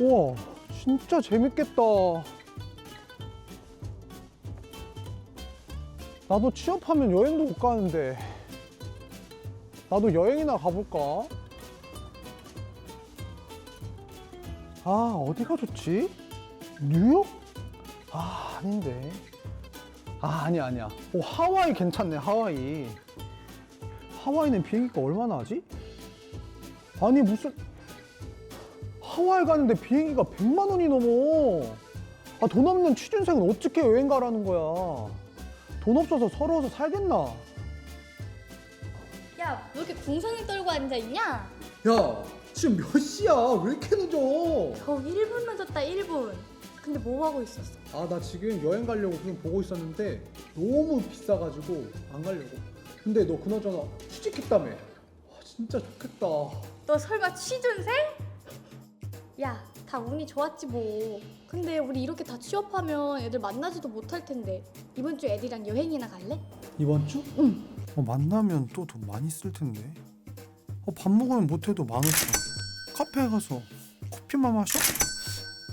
우와, 진짜 재밌겠다. 나도 취업하면 여행도 못 가는데 나도 여행이나 가볼까? 아, 어디가 좋지? 뉴욕? 아, 아닌데. 아, 아니야. 오, 하와이 괜찮네, 하와이. 하와이는 비행기가 얼마나 하지? 아니, 무슨 하와이 가는데 비행기가 100만 원이 넘어. 아, 돈 없는 취준생은 어떻게 여행 가라는 거야? 돈 없어서 서러워서 살겠나? 야, 왜 이렇게 궁상을 떨고 앉아있냐? 야, 지금 몇 시야? 왜 이렇게 늦어? 겨우 1분 늦었다, 1분. 근데 뭐 하고 있었어? 아, 나 지금 여행 가려고 그냥 보고 있었는데 너무 비싸가지고 안 가려고. 근데 너 그나저나 취직했다며? 와, 진짜 좋겠다. 너 설마 취준생? 야, 다 운이 좋았지 뭐. 근데 우리 이렇게 다 취업하면 애들 만나지도 못할 텐데 이번 주 애들이랑 여행이나 갈래? 이번 주? 응. 만나면 또 돈 많이 쓸 텐데. 밥 먹으면 못해도 15,000원. 카페에 가서 커피만 마셔?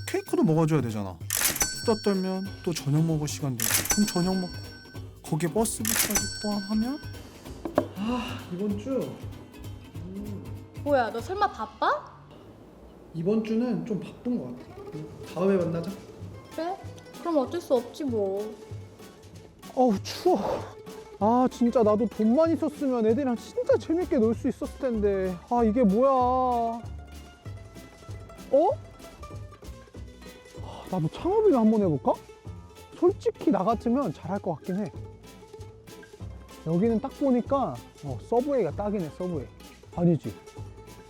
케이크도 먹어줘야 되잖아. 수다 떨면 또 저녁 먹을 시간 되고, 그럼 저녁 먹고 거기에 버스비까지 포함하면 이번 주 뭐야, 너 설마 바빠? 이번 주는 좀 바쁜 것 같아. 다음에 만나자. 그래? 그럼 어쩔 수 없지 뭐. 어우, 추워. 아, 진짜 나도 돈만 있었으면 애들이랑 진짜 재밌게 놀 수 있었을 텐데. 아, 이게 뭐야. 나도 창업이나 한번 해볼까? 솔직히 나 같으면 잘할 것 같긴 해. 여기는 딱 보니까 서브웨이가 딱이네, 서브웨이. 아니지,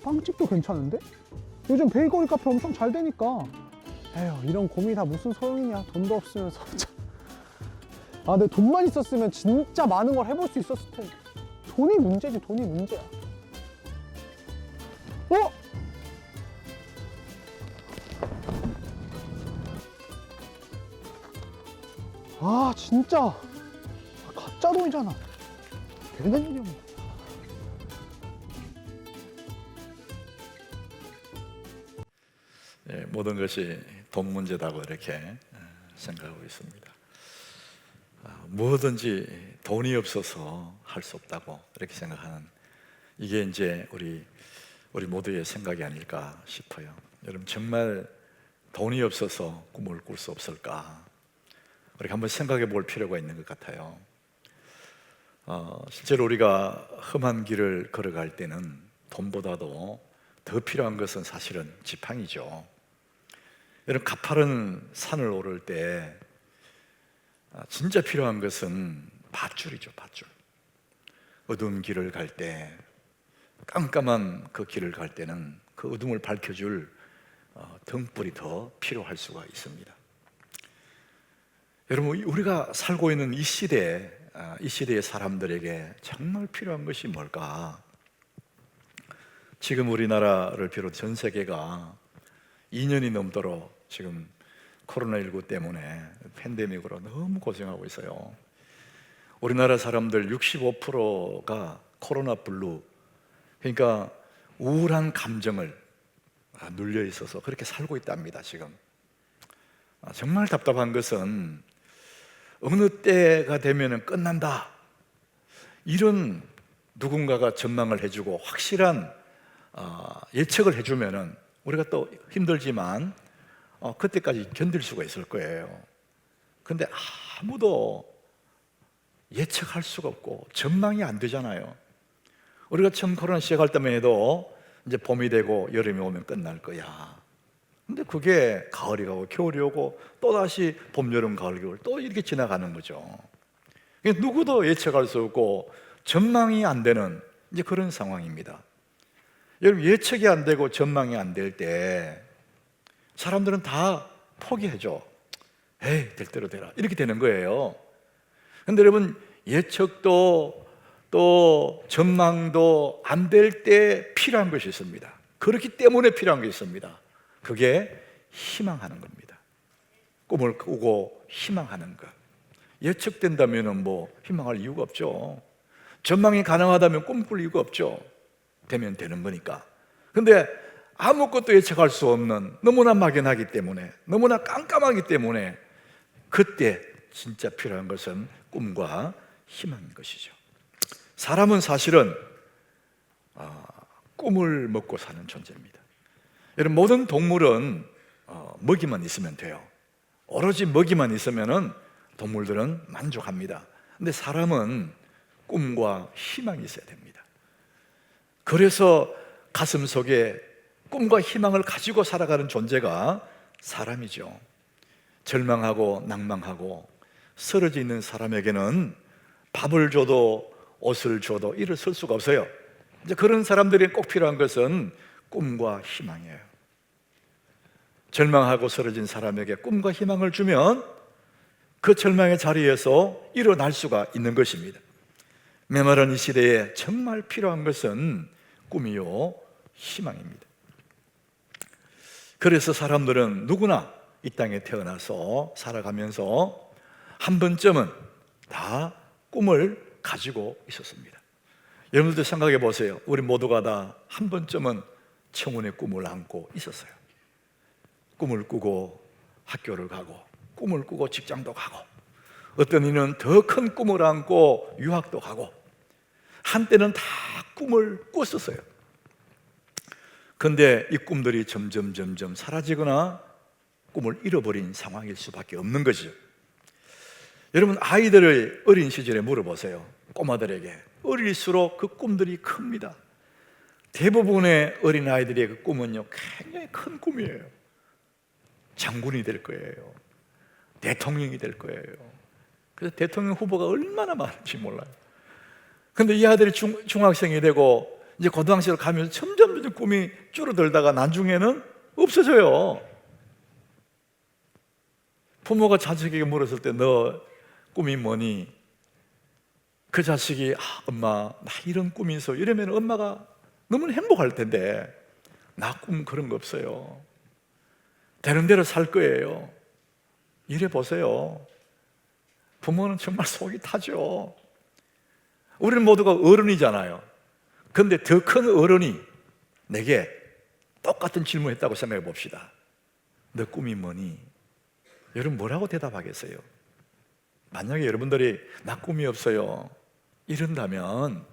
빵집도 괜찮은데? 요즘 베이커리 카페 엄청 잘 되니까. 에휴, 이런 고민이 다 무슨 소용이냐. 돈도 없으면서. 아, 근데 돈만 있었으면 진짜 많은 걸 해볼 수 있었을 텐데. 돈이 문제지, 돈이 문제야. 아, 진짜 가짜 돈이잖아. 되는 일이 없네. 예, 모든 것이 돈 문제다고 이렇게 생각하고 있습니다. 뭐든지 돈이 없어서 할 수 없다고 이렇게 생각하는, 이게 이제 우리 모두의 생각이 아닐까 싶어요. 여러분, 정말 돈이 없어서 꿈을 꿀 수 없을까? 우리가 한번 생각해 볼 필요가 있는 것 같아요. 실제로 우리가 험한 길을 걸어갈 때는 돈보다도 더 필요한 것은 사실은 지팡이죠. 여러분, 가파른 산을 오를 때 진짜 필요한 것은 밧줄이죠, 밧줄. 어두운 길을 갈 때, 깜깜한 그 길을 갈 때는 그 어둠을 밝혀줄 등불이 더 필요할 수가 있습니다. 여러분, 우리가 살고 있는 이 시대의 사람들에게 정말 필요한 것이 뭘까? 지금 우리나라를 비롯 전 세계가 2년이 넘도록 지금 코로나19 때문에 팬데믹으로 너무 고생하고 있어요. 우리나라 사람들 65%가 코로나 블루, 그러니까 우울한 감정을 눌려 있어서 그렇게 살고 있답니다. 지금 정말 답답한 것은 어느 때가 되면 끝난다, 이런 누군가가 전망을 해주고 확실한 예측을 해주면은 우리가 또 힘들지만 그때까지 견딜 수가 있을 거예요. 근데 아무도 예측할 수가 없고 전망이 안 되잖아요. 우리가 처음 코로나 시작할 때만 해도 이제 봄이 되고 여름이 오면 끝날 거야. 근데 그게 가을이 가고 겨울이 오고 또다시 봄, 여름, 가을, 겨울 또 이렇게 지나가는 거죠. 누구도 예측할 수 없고 전망이 안 되는 이제 그런 상황입니다. 여러분, 예측이 안 되고 전망이 안 될 때 사람들은 다 포기해줘. 에이, 될 대로 되라, 이렇게 되는 거예요. 근데 여러분, 예측도 또 전망도 안 될 때 필요한 것이 있습니다. 그렇기 때문에 필요한 것이 있습니다. 그게 희망하는 겁니다. 꿈을 꾸고 희망하는 것. 예측된다면 뭐 희망할 이유가 없죠. 전망이 가능하다면 꿈꿀 이유가 없죠. 되면 되는 거니까. 근데 아무것도 예측할 수 없는, 너무나 막연하기 때문에, 너무나 깜깜하기 때문에 그때 진짜 필요한 것은 꿈과 희망인 것이죠. 사람은 사실은 꿈을 먹고 사는 존재입니다. 여러분, 모든 동물은 먹이만 있으면 돼요. 오로지 먹이만 있으면 동물들은 만족합니다. 근데 사람은 꿈과 희망이 있어야 됩니다. 그래서 가슴 속에 꿈과 희망을 가지고 살아가는 존재가 사람이죠. 절망하고 낭망하고 쓰러져 있는 사람에게는 밥을 줘도 옷을 줘도 일어설 수가 없어요. 이제 그런 사람들이 꼭 필요한 것은 꿈과 희망이에요. 절망하고 쓰러진 사람에게 꿈과 희망을 주면 그 절망의 자리에서 일어날 수가 있는 것입니다. 메마른 이 시대에 정말 필요한 것은 꿈이요 희망입니다. 그래서 사람들은 누구나 이 땅에 태어나서 살아가면서 한 번쯤은 다 꿈을 가지고 있었습니다. 여러분들도 생각해 보세요. 우리 모두가 다 한 번쯤은 청혼의 꿈을 안고 있었어요. 꿈을 꾸고 학교를 가고, 꿈을 꾸고 직장도 가고, 어떤 이는 더 큰 꿈을 안고 유학도 가고, 한때는 다 꿈을 꿨었어요. 근데 이 꿈들이 점점 사라지거나 꿈을 잃어버린 상황일 수밖에 없는 거죠. 여러분, 아이들을 어린 시절에 물어보세요. 꼬마들에게. 어릴수록 그 꿈들이 큽니다. 대부분의 어린 아이들의 그 꿈은요, 굉장히 큰 꿈이에요. 장군이 될 거예요. 대통령이 될 거예요. 그래서 대통령 후보가 얼마나 많은지 몰라요. 근데 이 아들이 중학생이 되고 이제 고등학생으로 가면서 점점 꿈이 줄어들다가 나중에는 없어져요. 부모가 자식에게 물었을 때 너 꿈이 뭐니? 그 자식이 엄마 나 이런 꿈이 있어 이러면 엄마가 너무 행복할 텐데 나 꿈 그런 거 없어요. 되는 대로 살 거예요. 이래 보세요. 부모는 정말 속이 타죠. 우리는 모두가 어른이잖아요. 근데 더 큰 어른이 내게 똑같은 질문을 했다고 생각해 봅시다. 너 꿈이 뭐니? 여러분 뭐라고 대답하겠어요? 만약에 여러분들이 나 꿈이 없어요 이런다면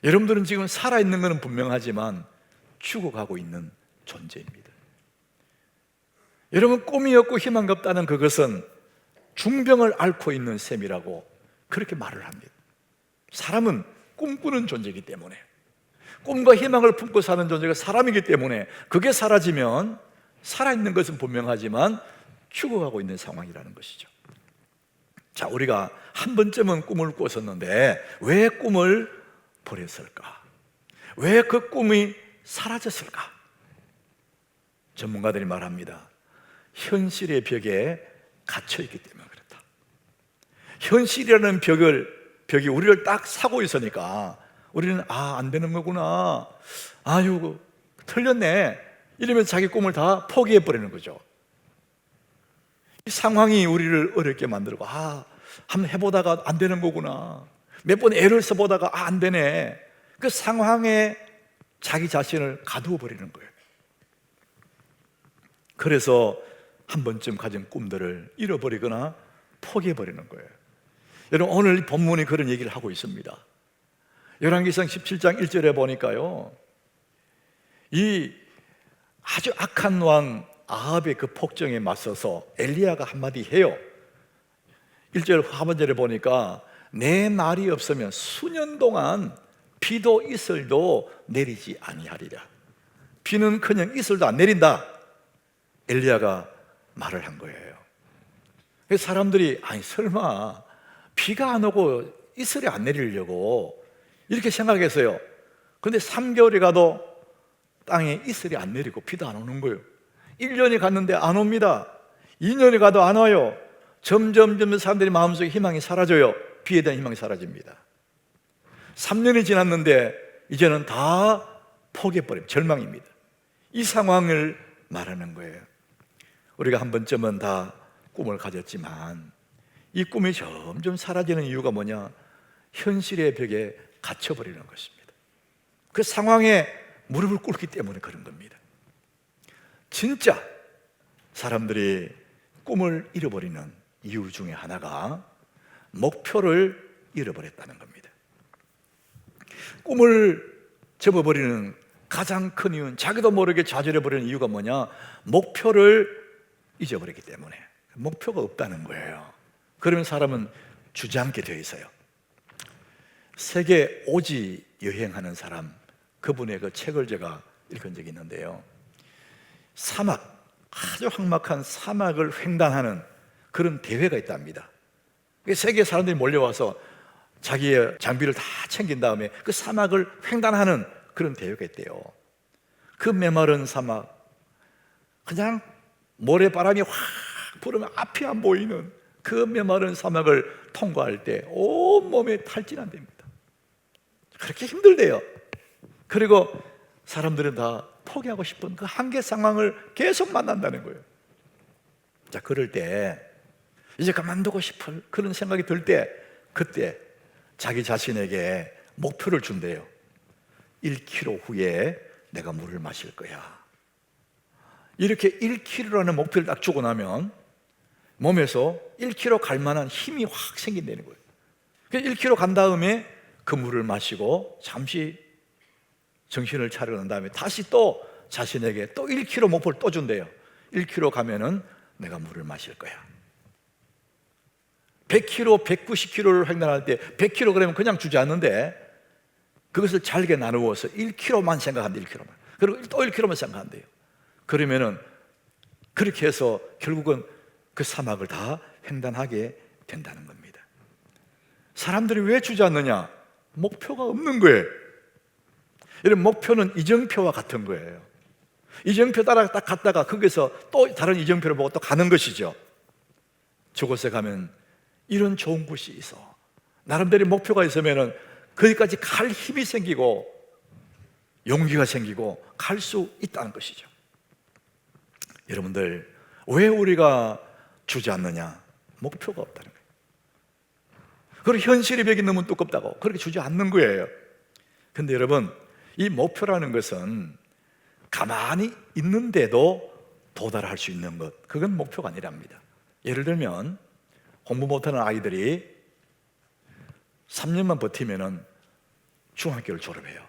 여러분들은 지금 살아있는 것은 분명하지만 죽어가고 있는 존재입니다. 여러분, 꿈이 없고 희망이 없다는 그것은 중병을 앓고 있는 셈이라고 그렇게 말을 합니다. 사람은 꿈꾸는 존재이기 때문에, 꿈과 희망을 품고 사는 존재가 사람이기 때문에 그게 사라지면 살아있는 것은 분명하지만 죽어가고 있는 상황이라는 것이죠. 자, 우리가 한 번쯤은 꿈을 꿨었는데 왜 꿈을 버렸을까? 왜 그 꿈이 사라졌을까? 전문가들이 말합니다. 현실의 벽에 갇혀있기 때문에 그렇다. 현실이라는 벽이 우리를 딱 사고 있으니까 우리는 안 되는 거구나, 아유 틀렸네 이러면서 자기 꿈을 다 포기해버리는 거죠. 이 상황이 우리를 어렵게 만들고 한번 해보다가 안 되는 거구나, 몇 번 애를 써보다가 안 되네, 그 상황에 자기 자신을 가두어 버리는 거예요. 그래서 한 번쯤 가진 꿈들을 잃어버리거나 포기해버리는 거예요. 여러분, 오늘 이 본문이 그런 얘기를 하고 있습니다. 열왕기상 17장 1절에 보니까요, 이 아주 악한 왕 아합의 그 폭정에 맞서서 엘리야가 한마디 해요. 1절 하반절에 보니까 내 말이 없으면 수년 동안 비도 이슬도 내리지 아니하리라. 비는커녕 이슬도 안 내린다, 엘리야가 말을 한 거예요. 그래서 사람들이 설마 비가 안 오고 이슬이 안 내리려고 이렇게 생각했어요. 그런데 3개월이 가도 땅에 이슬이 안 내리고 비도 안 오는 거예요. 1년이 갔는데 안 옵니다. 2년이 가도 안 와요. 점점 사람들이 마음속에 희망이 사라져요. 비에 대한 희망이 사라집니다. 3년이 지났는데 이제는 다 포기해버립니다. 절망입니다. 이 상황을 말하는 거예요. 우리가 한 번쯤은 다 꿈을 가졌지만 이 꿈이 점점 사라지는 이유가 뭐냐? 현실의 벽에 갇혀버리는 것입니다. 그 상황에 무릎을 꿇기 때문에 그런 겁니다. 진짜 사람들이 꿈을 잃어버리는 이유 중에 하나가 목표를 잃어버렸다는 겁니다. 꿈을 접어버리는 가장 큰 이유는 자기도 모르게 좌절해버리는 이유가 뭐냐? 목표를 잊어버리기 때문에. 목표가 없다는 거예요. 그러면 사람은 주저앉게 되어 있어요. 세계 오지 여행하는 사람, 그분의 그 책을 제가 읽은 적이 있는데요, 사막, 아주 삭막한 사막을 횡단하는 그런 대회가 있답니다. 세계 사람들이 몰려와서 자기의 장비를 다 챙긴 다음에 그 사막을 횡단하는 그런 대회가 있대요. 그 메마른 사막, 그냥 모래바람이 확 불으면 앞이 안 보이는 그 메마른 사막을 통과할 때 온몸에 탈진한답니다. 그렇게 힘들대요. 그리고 사람들은 다 포기하고 싶은 그 한계 상황을 계속 만난다는 거예요. 자, 그럴 때 이제 그만두고 싶을 그런 생각이 들 때, 그때 자기 자신에게 목표를 준대요. 1km 후에 내가 물을 마실 거야. 이렇게 1km라는 목표를 딱 주고 나면 몸에서 1km 갈 만한 힘이 확 생긴다는 거예요. 1km 간 다음에 그 물을 마시고 잠시 정신을 차려놓은 다음에 다시 또 자신에게 또 1km 목표를 또 준대요. 1km 가면은 내가 물을 마실 거야. 100km, 190km를 횡단할 때 100kg 그냥 주지 않는데 그것을 잘게 나누어서 1km만 생각한대. 1km만. 그리고 또 1km만 생각한대요. 그러면은 그렇게 해서 결국은 그 사막을 다 횡단하게 된다는 겁니다. 사람들이 왜 주지 않느냐? 목표가 없는 거예요. 이런 목표는 이정표와 같은 거예요. 이정표 따라 딱 갔다가 거기서 또 다른 이정표를 보고 또 가는 것이죠. 저곳에 가면 이런 좋은 곳이 있어. 나름대로 목표가 있으면은 거기까지 갈 힘이 생기고 용기가 생기고 갈 수 있다는 것이죠. 여러분들, 왜 우리가 주지 않느냐? 목표가 없다는 거예요. 그리고 현실의 벽이 너무 두껍다고 그렇게 주지 않는 거예요. 근데 여러분, 이 목표라는 것은 가만히 있는데도 도달할 수 있는 것, 그건 목표가 아니랍니다. 예를 들면 공부 못하는 아이들이 3년만 버티면은 중학교를 졸업해요.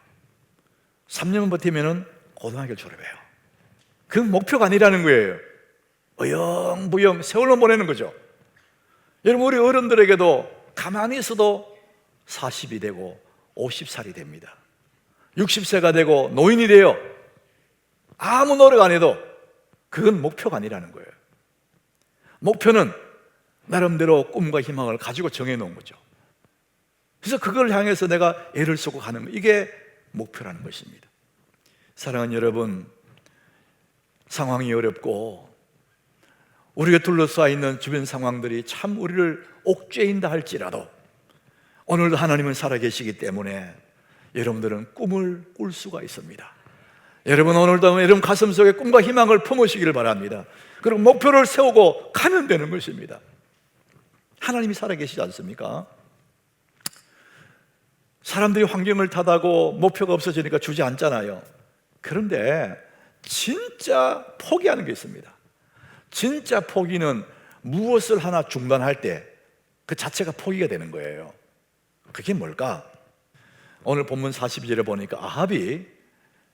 3년만 버티면은 고등학교를 졸업해요. 그건 목표가 아니라는 거예요. 어영부영 세월로 보내는 거죠. 여러분, 우리 어른들에게도 가만히 있어도 40이 되고 50살이 됩니다. 60세가 되고 노인이 돼요. 아무 노력 안 해도 그건 목표가 아니라는 거예요. 목표는 나름대로 꿈과 희망을 가지고 정해놓은 거죠. 그래서 그걸 향해서 내가 애를 쓰고 가는 거, 이게 목표라는 것입니다. 사랑하는 여러분, 상황이 어렵고 우리가 둘러싸여 있는 주변 상황들이 참 우리를 옥죄인다 할지라도 오늘도 하나님은 살아계시기 때문에 여러분들은 꿈을 꿀 수가 있습니다. 여러분, 오늘도 여러분 가슴속에 꿈과 희망을 품으시기를 바랍니다. 그리고 목표를 세우고 가면 되는 것입니다. 하나님이 살아계시지 않습니까? 사람들이 환경을 탓하고 목표가 없어지니까 주지 않잖아요. 그런데 진짜 포기하는 게 있습니다. 진짜 포기는 무엇을 하나 중단할 때 그 자체가 포기가 되는 거예요. 그게 뭘까? 오늘 본문 42절에 보니까 아합이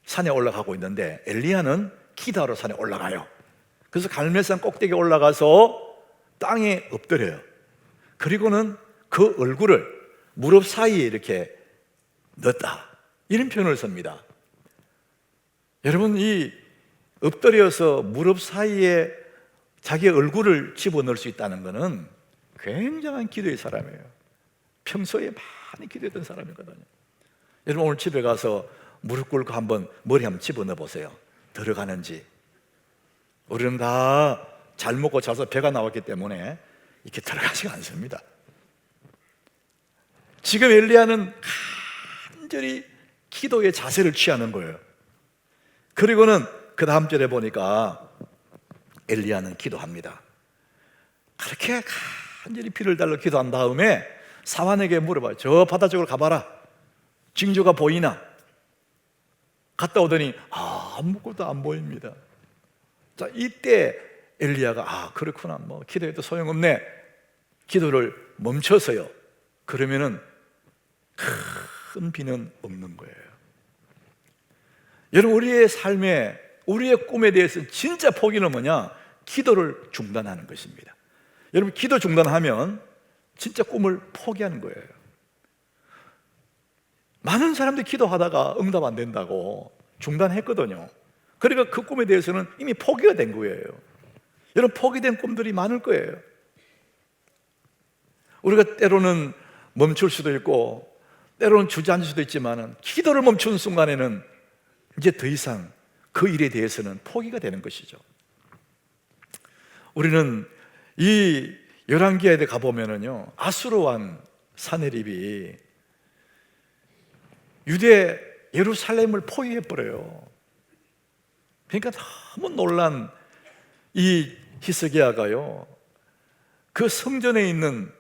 산에 올라가고 있는데 엘리야는 기도하러 산에 올라가요. 그래서 갈멜산 꼭대기에 올라가서 땅에 엎드려요. 그리고는 그 얼굴을 무릎 사이에 이렇게 넣었다, 이런 표현을 씁니다. 여러분, 이 엎드려서 무릎 사이에 자기의 얼굴을 집어넣을 수 있다는 것은 굉장한 기도의 사람이에요. 평소에 많이 기도했던 사람이거든요. 여러분, 오늘 집에 가서 무릎 꿇고 머리 한번 집어넣어 보세요. 들어가는지. 우리는 다 잘 먹고 자서 배가 나왔기 때문에 이렇게 들어가지가 않습니다. 지금 엘리야는 간절히 기도의 자세를 취하는 거예요. 그리고는 그 다음 절에 보니까 엘리야는 기도합니다. 그렇게 간절히 피를 달러 기도한 다음에 사환에게 물어봐요. 저 바다 쪽으로 가봐라. 징조가 보이나? 갔다 오더니 아무것도 안 보입니다. 자, 이때 엘리야가 그렇구나, 뭐 기도해도 소용없네. 기도를 멈춰서요. 그러면은 큰 비는 없는 거예요. 여러분, 우리의 삶에, 우리의 꿈에 대해서 진짜 포기는 뭐냐? 기도를 중단하는 것입니다. 여러분, 기도 중단하면 진짜 꿈을 포기하는 거예요. 많은 사람들이 기도하다가 응답 안 된다고 중단했거든요. 그러니까 그 꿈에 대해서는 이미 포기가 된 거예요. 여러분, 포기된 꿈들이 많을 거예요. 우리가 때로는 멈출 수도 있고 때로는 주저앉을 수도 있지만 기도를 멈추는 순간에는 이제 더 이상 그 일에 대해서는 포기가 되는 것이죠. 우리는 이 열왕기하에 가보면은요, 아수르 왕 사네립이 유대 예루살렘을 포위해버려요. 그러니까 너무 놀란 이 히스기야가요, 그 성전에 있는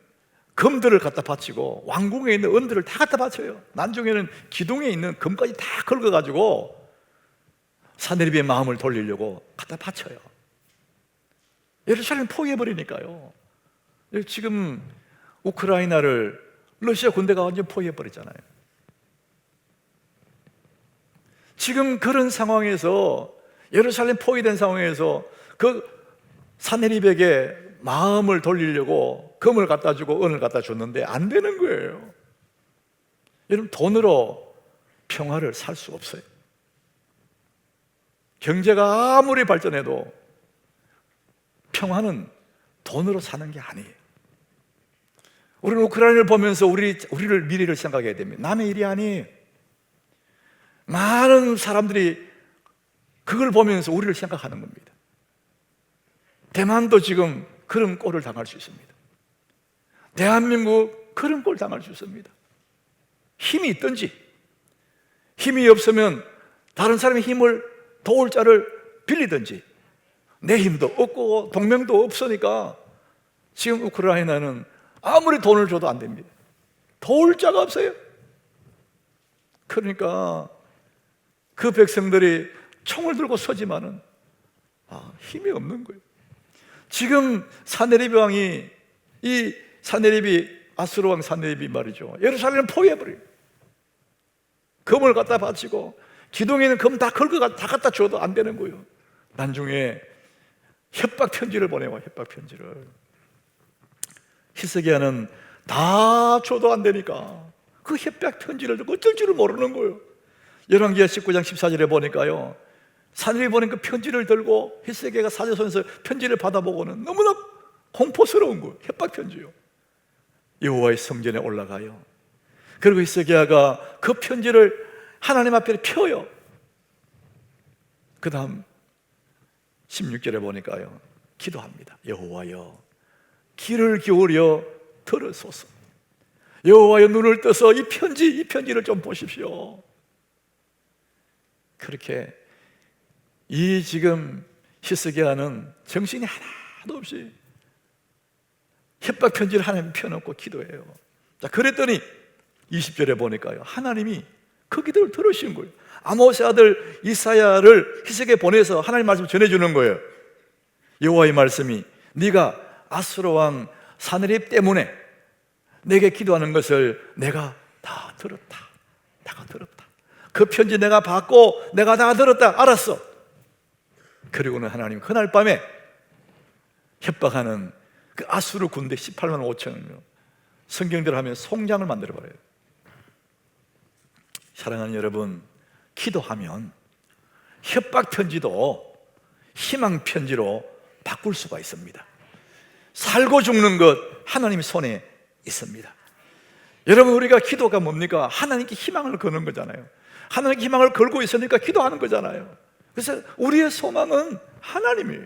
금들을 갖다 바치고 왕궁에 있는 은들을 다 갖다 바쳐요. 나중에는 기둥에 있는 금까지 다 긁어가지고 사네립의 마음을 돌리려고 갖다 바쳐요. 예루살렘 포위해버리니까요. 지금 우크라이나를 러시아 군대가 완전 포위해버렸잖아요. 지금 그런 상황에서, 예루살렘 포위된 상황에서 그 사네립에게 마음을 돌리려고 금을 갖다 주고 은을 갖다 줬는데 안 되는 거예요. 여러분, 돈으로 평화를 살 수 없어요. 경제가 아무리 발전해도 평화는 돈으로 사는 게 아니에요. 우리는 우크라이나를 보면서 우리를 미래를 생각해야 됩니다. 남의 일이 아니에요. 많은 사람들이 그걸 보면서 우리를 생각하는 겁니다. 대만도 지금 그런 꼴을 당할 수 있습니다. 대한민국 그런 꼴을 당할 수 있습니다. 힘이 있든지, 힘이 없으면 다른 사람의 힘을 도울 자를 빌리든지, 내 힘도 없고 동맹도 없으니까 지금 우크라이나는 아무리 돈을 줘도 안 됩니다. 도울 자가 없어요. 그러니까 그 백성들이 총을 들고 서지만은 힘이 없는 거예요. 지금 사네립 왕이, 이 사네립이, 아수르 왕 사네립이 말이죠, 예루살렘을 포위해버려요. 금을 갖다 바치고 기둥에 있는 금 다 긁어 다 갖다 줘도 안 되는 거예요. 나중에 협박 편지를 보내와, 협박 편지를. 히스기야는 다 줘도 안 되니까 그 협박 편지를 어쩔 줄을 모르는 거예요. 열왕기하 19장 14절에 보니까요, 사내립이 보낸 그 편지를 들고 히스기야가 사자손에서 편지를 받아보고는 너무나 공포스러운 거예요. 협박 편지요. 여호와의 성전에 올라가요. 그리고 히스기야가 그 편지를 하나님 앞에 펴요. 그 다음 16절에 보니까요, 기도합니다. 여호와여, 귀를 기울여 들으소서. 여호와여, 눈을 떠서 이 편지를 좀 보십시오. 그렇게 이 지금 히스기야는 정신이 하나도 없이 협박 편지를 하나님 펴놓고 기도해요. 자, 그랬더니 20절에 보니까요, 하나님이 그 기도를 들으신 거예요. 아모스의 아들 이사야를 히스기야에 보내서 하나님 말씀을 전해주는 거예요. 여호와의 말씀이 네가 아수르 왕 사네립 때문에 내게 기도하는 것을 내가 다 들었다. 내가 들었다. 그 편지 내가 받고 내가 다 들었다. 알았어. 그리고는 하나님 그날 밤에 협박하는 그 아수르 군대 18만 5천명, 성경대로 하면 송장을 만들어버려요. 사랑하는 여러분, 기도하면 협박 편지도 희망 편지로 바꿀 수가 있습니다. 살고 죽는 것 하나님 손에 있습니다. 여러분, 우리가 기도가 뭡니까? 하나님께 희망을 거는 거잖아요. 하나님께 희망을 걸고 있으니까 기도하는 거잖아요. 그래서 우리의 소망은 하나님이에요.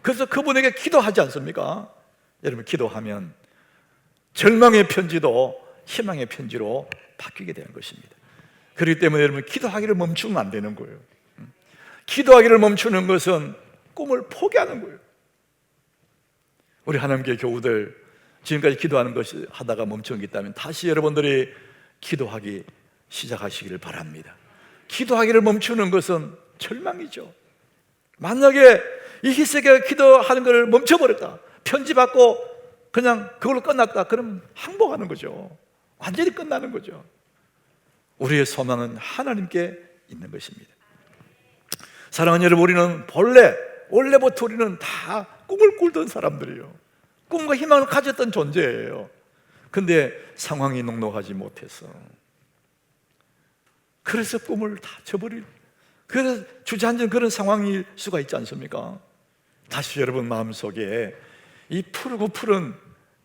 그래서 그분에게 기도하지 않습니까? 여러분, 기도하면 절망의 편지도 희망의 편지로 바뀌게 되는 것입니다. 그렇기 때문에 여러분, 기도하기를 멈추면 안 되는 거예요. 기도하기를 멈추는 것은 꿈을 포기하는 거예요. 우리 하나님께 교우들, 지금까지 기도하는 것이 하다가 멈춘 게 있다면 다시 여러분들이 기도하기 시작하시기를 바랍니다. 기도하기를 멈추는 것은 절망이죠. 만약에 이 히스기야가 기도하는 것을 멈춰버렸다, 편지받고 그냥 그걸로 끝났다, 그러면 항복하는 거죠. 완전히 끝나는 거죠. 우리의 소망은 하나님께 있는 것입니다. 사랑하는 여러분, 우리는 원래부터 우리는 다 꿈을 꾸던 사람들이에요. 꿈과 희망을 가졌던 존재예요. 근데 상황이 녹록하지 못해서, 그래서 꿈을 다 저버린, 그래서 주저앉은 그런 상황일 수가 있지 않습니까? 다시 여러분 마음속에 이 푸르고 푸른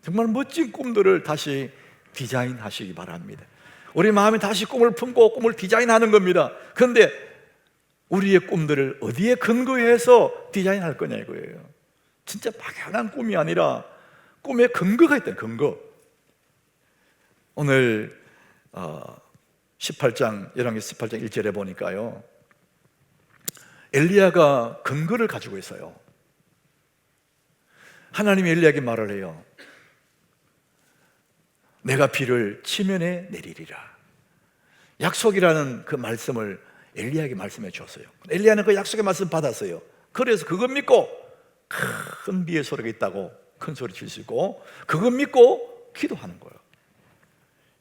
정말 멋진 꿈들을 다시 디자인하시기 바랍니다. 우리 마음에 다시 꿈을 품고 꿈을 디자인하는 겁니다. 그런데 우리의 꿈들을 어디에 근거해서 디자인할 거냐 이거예요. 진짜 막연한 꿈이 아니라 꿈에 근거가 있다, 근거. 오늘 18장 18장 1절에 보니까요, 엘리야가 근거를 가지고 있어요. 하나님이 엘리야에게 말을 해요. 내가 비를 치면에 내리리라. 약속이라는 그 말씀을 엘리야에게 말씀해 주었어요. 엘리야는 그 약속의 말씀 받았어요. 그래서 그것 믿고 큰 비의 소리가 있다고 큰 소리 칠 수 있고, 그것 믿고 기도하는 거예요.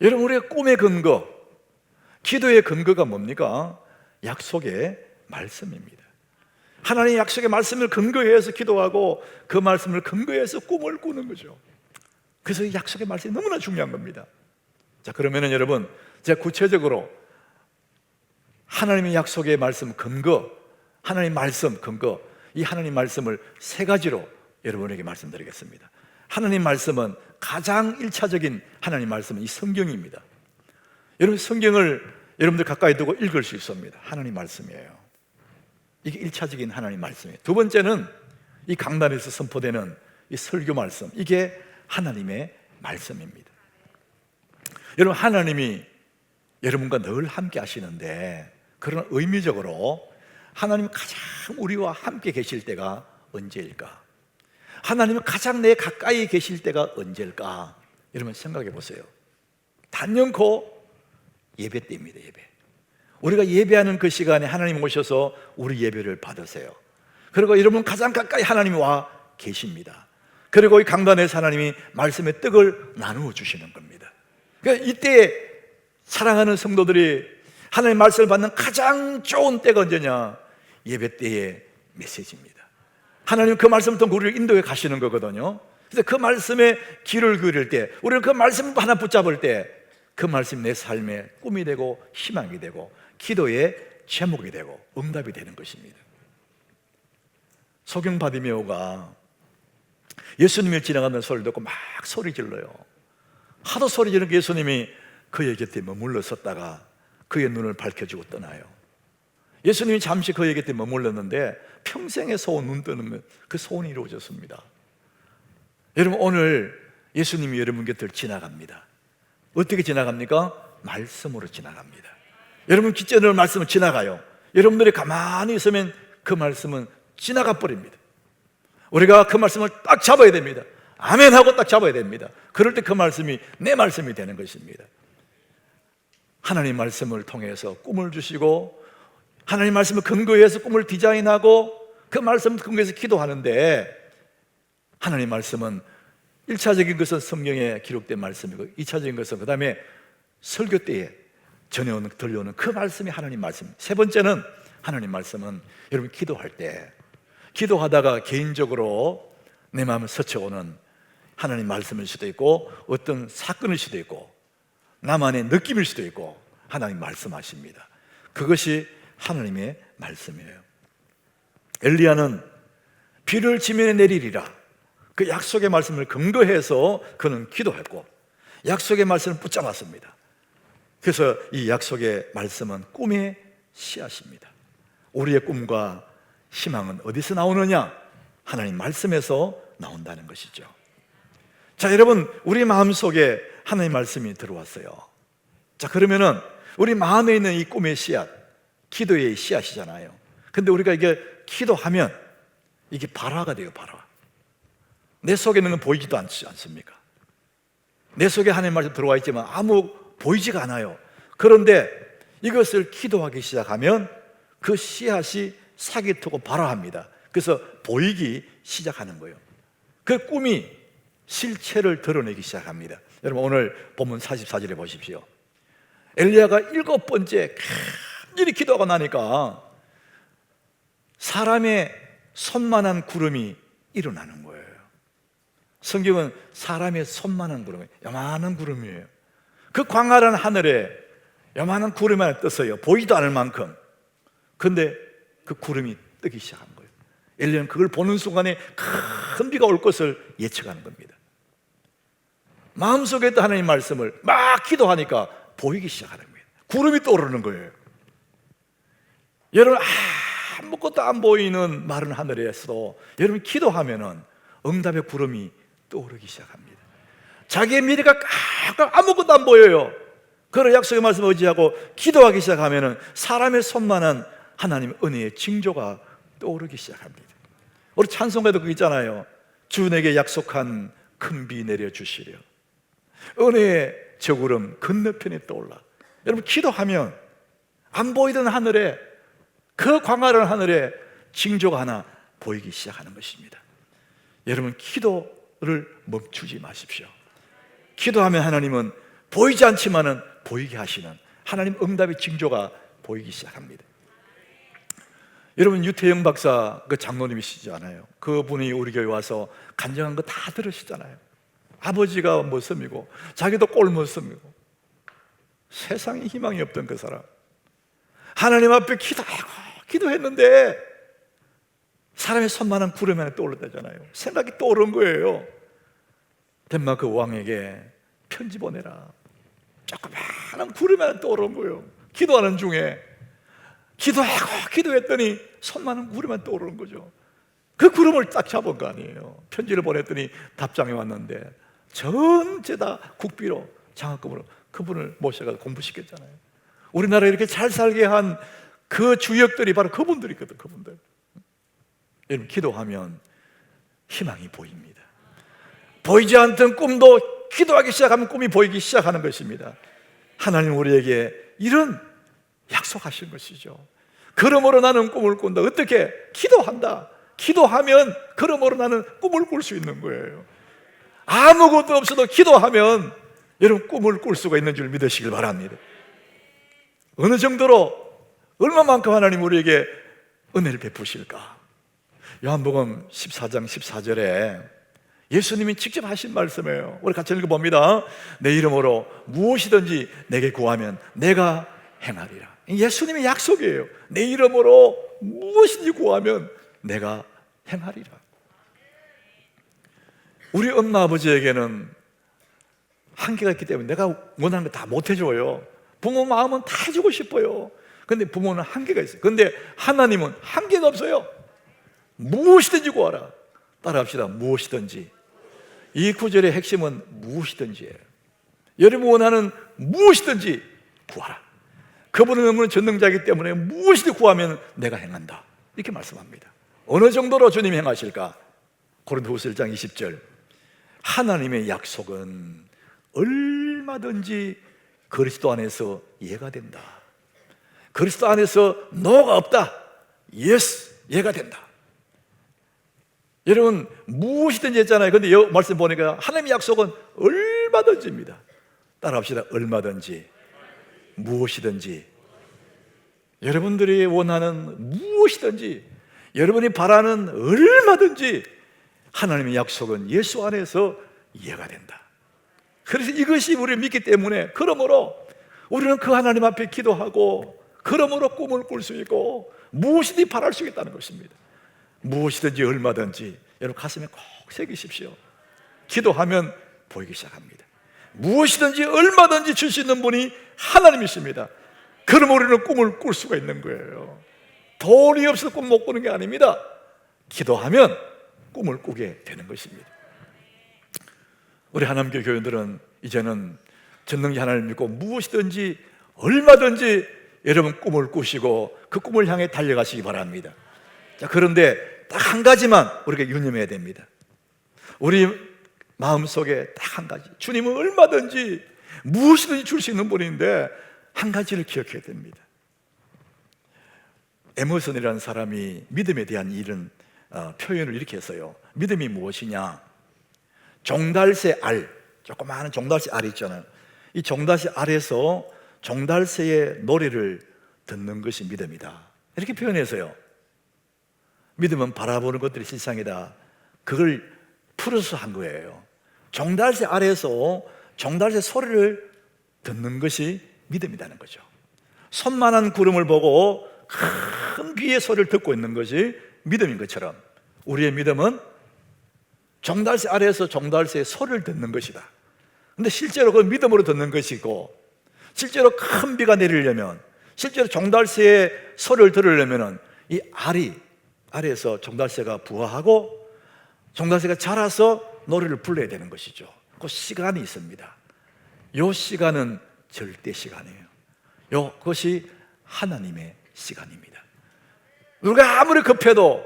여러분, 우리의 꿈의 근거, 기도의 근거가 뭡니까? 약속의 말씀입니다. 하나님의 약속의 말씀을 근거해서 기도하고 그 말씀을 근거해서 꿈을 꾸는 거죠. 그래서 이 약속의 말씀이 너무나 중요한 겁니다. 자, 그러면은 여러분, 제가 구체적으로 하나님의 약속의 말씀 근거, 하나님 말씀 근거, 이 하나님 말씀을 세 가지로 여러분에게 말씀드리겠습니다. 하나님 말씀은 가장 1차적인 하나님 말씀은 이 성경입니다. 여러분, 성경을 여러분들 가까이 두고 읽을 수 있습니다. 하나님 말씀이에요. 이게 1차적인 하나님 말씀이에요. 두 번째는 이 강단에서 선포되는 이 설교 말씀, 이게 하나님의 말씀입니다. 여러분, 하나님이 여러분과 늘 함께 하시는데, 그러나 의미적으로 하나님이 가장 우리와 함께 계실 때가 언제일까? 하나님이 가장 내 가까이 계실 때가 언제일까? 여러분 생각해 보세요. 단연코 예배 때입니다. 예배. 우리가 예배하는 그 시간에 하나님 오셔서 우리 예배를 받으세요. 그리고 여러분 가장 가까이 하나님이 와 계십니다. 그리고 이 강단에서 하나님이 말씀의 떡을 나누어 주시는 겁니다. 그러니까 이때 사랑하는 성도들이 하나님의 말씀을 받는 가장 좋은 때가 언제냐? 예배 때의 메시지입니다. 하나님 그 말씀을 통해 우리를 인도해 가시는 거거든요. 그래서 그 말씀에 귀를 기울일 때, 우리는 그 말씀을 하나 붙잡을 때, 그 말씀이 내 삶의 꿈이 되고 희망이 되고 기도의 제목이 되고 응답이 되는 것입니다. 소경 바디메오가 예수님이 지나가는 소리를 듣고 막 소리 질러요. 하도 소리 지르니까 예수님이 그의 곁에 머물러 섰다가 그의 눈을 밝혀주고 떠나요. 예수님이 잠시 그의 곁에 머물렀는데 평생의 소원, 눈 뜨는 그 소원이 이루어졌습니다. 여러분, 오늘 예수님이 여러분 곁을 지나갑니다. 어떻게 지나갑니까? 말씀으로 지나갑니다. 여러분 기존의 말씀은 지나가요. 여러분들이 가만히 있으면 그 말씀은 지나가 버립니다. 우리가 그 말씀을 딱 잡아야 됩니다. 아멘 하고 딱 잡아야 됩니다. 그럴 때 그 말씀이 내 말씀이 되는 것입니다. 하나님 말씀을 통해서 꿈을 주시고 하나님 말씀을 근거해서 꿈을 디자인하고 그 말씀을 근거해서 기도하는데, 하나님 말씀은 1차적인 것은 성경에 기록된 말씀이고 2차적인 것은 그 다음에 설교 때에 전해오는, 들려오는 그 말씀이 하나님 말씀. 세 번째는 하나님 말씀은 여러분 기도할 때, 기도하다가 개인적으로 내 마음을 스쳐오는 하나님 말씀일 수도 있고 어떤 사건일 수도 있고 나만의 느낌일 수도 있고 하나님 말씀하십니다. 그것이 하나님의 말씀이에요. 엘리야는 비를 지면에 내리리라, 그 약속의 말씀을 근거해서 그는 기도했고 약속의 말씀을 붙잡았습니다. 그래서 이 약속의 말씀은 꿈의 씨앗입니다. 우리의 꿈과 희망은 어디서 나오느냐? 하나님 말씀에서 나온다는 것이죠. 자, 여러분, 우리 마음속에 하나님 말씀이 들어왔어요. 자, 그러면은 우리 마음에 있는 이 꿈의 씨앗, 기도의 씨앗이잖아요. 근데 우리가 이게 기도하면 이게 발화가 돼요. 발화. 내 속에 있는 건 보이지도 않습니까? 내 속에 하나님 말씀 들어와 있지만 아무 보이지가 않아요. 그런데 이것을 기도하기 시작하면 그 씨앗이 싹이 트고 발화합니다. 그래서 보이기 시작하는 거예요. 그 꿈이 실체를 드러내기 시작합니다. 여러분 오늘 본문 44절에 보십시오. 엘리야가 7번째 간절히 기도하고 나니까 사람의 손만한 구름이 일어나는 거예요. 성경은 사람의 손만한 구름, 요만한 구름이에요. 그 광활한 하늘에 요만한 구름이 하나 떴어요. 보이지도 않을 만큼. 근데 그 구름이 뜨기 시작한 거예요. 엘리야는 그걸 보는 순간에 큰 비가 올 것을 예측하는 겁니다. 마음속에 있던 하나님의 말씀을 막 기도하니까 보이기 시작하는 거예요. 구름이 떠오르는 거예요. 여러분 아무것도 안 보이는 마른 하늘에서도 여러분 기도하면은 응답의 구름이 떠오르기 시작합니다. 자기의 미래가 아무것도 안 보여요. 그런 약속의 말씀을 의지하고 기도하기 시작하면은 사람의 손만한 하나님의 은혜의 징조가 떠오르기 시작합니다. 우리 찬송가에도 그거 있잖아요. 주 내게 약속한 큰 비 내려주시려 은혜의 저구름 건너편에 떠올라. 여러분 기도하면 안 보이던 하늘에 그 광활한 하늘에 징조가 하나 보이기 시작하는 것입니다. 여러분 기도를 멈추지 마십시오. 기도하면 하나님은 보이지 않지만은 보이게 하시는 하나님 응답의 징조가 보이기 시작합니다. 여러분 유태영 박사 그 장로님이시잖아요. 그분이 우리 교회 와서 간증한 거 다 들으시잖아요. 아버지가 모습이고 자기도 꼴 모습이고 세상에 희망이 없던 그 사람, 하나님 앞에 기도했는데 사람의 손만한 구름 하나 떠올랐다잖아요. 생각이 떠오른 거예요. 덴마크 왕에게 편지 보내라. 조그마한 구름 하나 떠오른 거예요. 기도하는 중에 기도했더니 손만한 구름만 떠오르는 거죠. 그 구름을 딱 잡은 거 아니에요. 편지를 보냈더니 답장이 왔는데 전체 다 국비로 장학금으로 그분을 모셔서 공부시켰잖아요. 우리나라 이렇게 잘 살게 한 그 주역들이 바로 그분들이거든. 그분들. 여러분 기도하면 희망이 보입니다. 보이지 않던 꿈도 기도하기 시작하면 꿈이 보이기 시작하는 것입니다. 하나님 우리에게 이런 약속하신 것이죠. 그러므로 나는 꿈을 꾼다. 어떻게? 기도한다. 기도하면 그러므로 나는 꿈을 꿀 수 있는 거예요. 아무것도 없어도 기도하면 여러분 꿈을 꿀 수가 있는 줄 믿으시길 바랍니다. 어느 정도로 얼마만큼 하나님 우리에게 은혜를 베푸실까? 요한복음 14장 14절에 예수님이 직접 하신 말씀이에요. 우리 같이 읽어봅니다. 내 이름으로 무엇이든지 내게 구하면 내가 행하리라. 예수님의 약속이에요. 내 이름으로 무엇이든지 구하면 내가 행하리라. 우리 엄마 아버지에게는 한계가 있기 때문에 내가 원하는 거 다 못 해줘요. 부모 마음은 다 해주고 싶어요. 근데 부모는 한계가 있어요. 근데 하나님은 한계가 없어요. 무엇이든지 구하라. 따라합시다. 무엇이든지. 이 구절의 핵심은 무엇이든지예요. 여러분 원하는 무엇이든지 구하라. 그분은 너무나 전능자이기 때문에 무엇이든지 구하면 내가 행한다. 이렇게 말씀합니다. 어느 정도로 주님이 행하실까? 고린도후서 1장 20절. 하나님의 약속은 얼마든지 그리스도 안에서 이해가 된다. 그리스도 안에서 노가 없다. 예스, 이해가 된다. 여러분 무엇이든지 했잖아요. 근데 이 말씀 보니까 하나님의 약속은 얼마든지입니다. 따라합시다. 얼마든지, 무엇이든지. 여러분들이 원하는 무엇이든지, 여러분이 바라는 얼마든지 하나님의 약속은 예수 안에서 이해가 된다. 그래서 이것이 우리를 믿기 때문에 그러므로 우리는 그 하나님 앞에 기도하고 그러므로 꿈을 꿀 수 있고 무엇이든지 바랄 수 있다는 것입니다. 무엇이든지 얼마든지. 여러분 가슴에 꼭 새기십시오. 기도하면 보이기 시작합니다. 무엇이든지 얼마든지 줄 수 있는 분이 하나님이십니다. 그럼 우리는 꿈을 꿀 수가 있는 거예요. 돈이 없어서 꿈 못 꾸는 게 아닙니다. 기도하면 꿈을 꾸게 되는 것입니다. 우리 하나님교회 교회들은 이제는 전능자 하나님을 믿고 무엇이든지 얼마든지 여러분 꿈을 꾸시고 그 꿈을 향해 달려가시기 바랍니다. 자, 그런데 딱 한 가지만 우리가 유념해야 됩니다. 우리 마음속에 딱 한 가지. 주님은 얼마든지 무엇이든지 줄 수 있는 분인데 한 가지를 기억해야 됩니다. 에머슨이라는 사람이 믿음에 대한 이런 표현을 이렇게 했어요. 믿음이 무엇이냐? 종달새 알, 조그마한 종달새 알이 있잖아요. 이 종달새 알에서 종달새의 노래를 듣는 것이 믿음이다, 이렇게 표현했어요. 믿음은 바라보는 것들이 실상이다. 그걸 풀어서 한 거예요. 종달새 아래에서 종달새 소리를 듣는 것이 믿음이라는 거죠. 손만한 구름을 보고 큰 귀의 소리를 듣고 있는 것이 믿음인 것처럼 우리의 믿음은 종달새 아래에서 종달새의 소리를 듣는 것이다. 근데 실제로 그 믿음으로 듣는 것이고, 실제로 큰 비가 내리려면, 실제로 종달새의 소리를 들으려면 이 알이 아래에서 종달새가 부화하고 종달새가 자라서 노래를 불러야 되는 것이죠. 그 시간이 있습니다. 이 시간은 절대 시간이에요. 그것이 하나님의 시간입니다. 우리가 아무리 급해도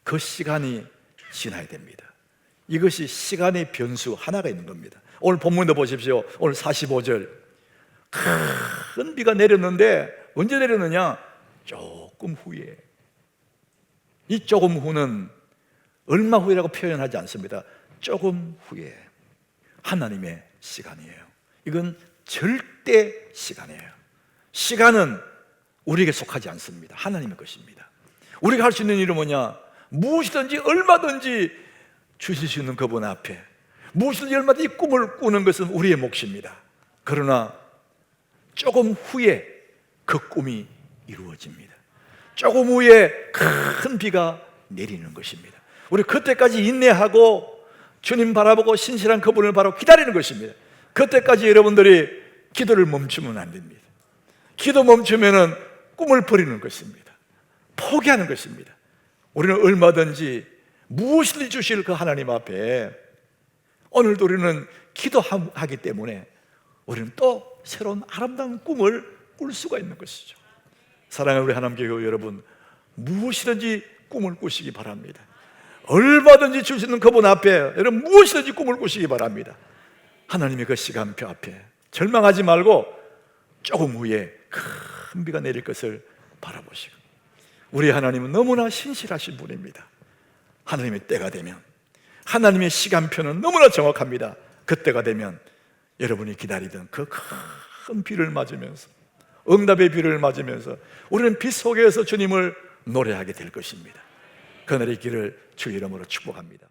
그 시간이 지나야 됩니다. 이것이 시간의 변수 하나가 있는 겁니다. 오늘 본문도 보십시오. 오늘 45절, 큰 비가 내렸는데 언제 내렸느냐? 조금 후에. 이 조금 후는 얼마 후라고 표현하지 않습니다. 조금 후에. 하나님의 시간이에요. 이건 절대 시간이에요. 시간은 우리에게 속하지 않습니다. 하나님의 것입니다. 우리가 할 수 있는 일은 뭐냐? 무엇이든지 얼마든지 주실 수 있는 그분 앞에 무엇이든지 얼마든지 꿈을 꾸는 것은 우리의 몫입니다. 그러나 조금 후에 그 꿈이 이루어집니다. 조금 후에 큰 비가 내리는 것입니다. 우리 그때까지 인내하고 주님 바라보고 신실한 그분을 바로 기다리는 것입니다. 그때까지 여러분들이 기도를 멈추면 안 됩니다. 기도 멈추면은 꿈을 버리는 것입니다. 포기하는 것입니다. 우리는 얼마든지 무엇이든지 주실 그 하나님 앞에 오늘도 우리는 기도하기 때문에 우리는 또 새로운 아름다운 꿈을 꿀 수가 있는 것이죠. 사랑하는 우리 하나님교회 여러분, 무엇이든지 꿈을 꾸시기 바랍니다. 얼마든지 주시는 그분 앞에 여러분 무엇이든지 꿈을 꾸시기 바랍니다. 하나님의 그 시간표 앞에 절망하지 말고 조금 후에 큰 비가 내릴 것을 바라보시고, 우리 하나님은 너무나 신실하신 분입니다. 하나님의 때가 되면, 하나님의 시간표는 너무나 정확합니다. 그때가 되면 여러분이 기다리던 그 큰 비를 맞으면서, 응답의 비를 맞으면서 우리는 빛 속에서 주님을 노래하게 될 것입니다. 그날의 길을 주의 이름으로 축복합니다.